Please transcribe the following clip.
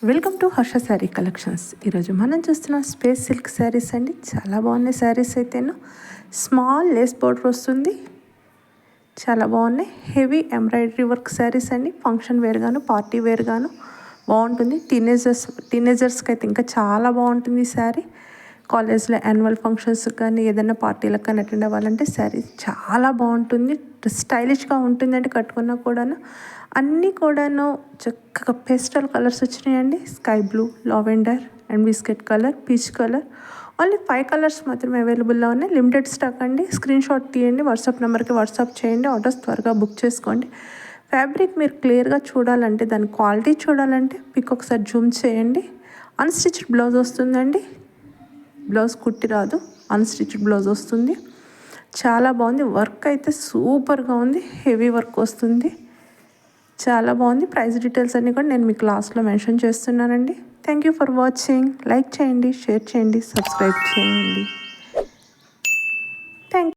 Welcome to Harsha sari collections. ఈరోజు మనం చూస్తున్న స్పేస్ సిల్క్ శారీస్ అండి. చాలా బాగున్నాయి శారీస్. అయితేను స్మాల్ లేస్ బోర్డర్ వస్తుంది. చాలా బాగున్నాయి. హెవీ ఎంబ్రాయిడరీ వర్క్ శారీస్ అండి. ఫంక్షన్ వేర్గాను పార్టీ వేర్గాను బాగుంటుంది. టీనేజర్స్కి అయితే ఇంకా చాలా బాగుంటుంది ఈ శారీ. కాలేజ్లో యాన్యువల్ ఫంక్షన్స్ కానీ ఏదైనా పార్టీలకు కానీ అటెండ్ అవ్వాలంటే శారీ చాలా బాగుంటుంది. స్టైలిష్గా ఉంటుందండి కట్టుకున్నా కూడాను. అన్నీ కూడాను చక్కగా పేస్టల్ కలర్స్ వచ్చినాయండి. Sky blue, lavender and biscuit colour, peach colour. Only 5 colours మాత్రమే అవైలబుల్లో ఉన్నాయి. లిమిటెడ్ స్టాక్ అండి. స్క్రీన్ షాట్ తీయండి, వాట్సాప్ నెంబర్కి వాట్సాప్ చేయండి. ఆర్డర్స్ త్వరగా బుక్ చేసుకోండి. ఫ్యాబ్రిక్ మీరు క్లియర్గా చూడాలంటే, దాని క్వాలిటీ చూడాలంటే పిక్ ఒకసారి జూమ్ చేయండి. అన్స్టిచ్డ్ బ్లౌజ్ వస్తుందండి. బ్లౌజ్ కుట్టి రాదు, అన్స్టిచ్డ్ బ్లౌజ్ వస్తుంది. చాలా బాగుంది. వర్క్ అయితే సూపర్గా ఉంది. హెవీ వర్క్ వస్తుంది. చాలా బాగుంది. ప్రైస్ డీటెయిల్స్ అన్నీ కూడా నేను మీకు లాస్ట్లో మెన్షన్ చేస్తున్నానండి. Thank you for watching. Like చేయండి, షేర్ చేయండి, సబ్స్క్రైబ్ చేయండి.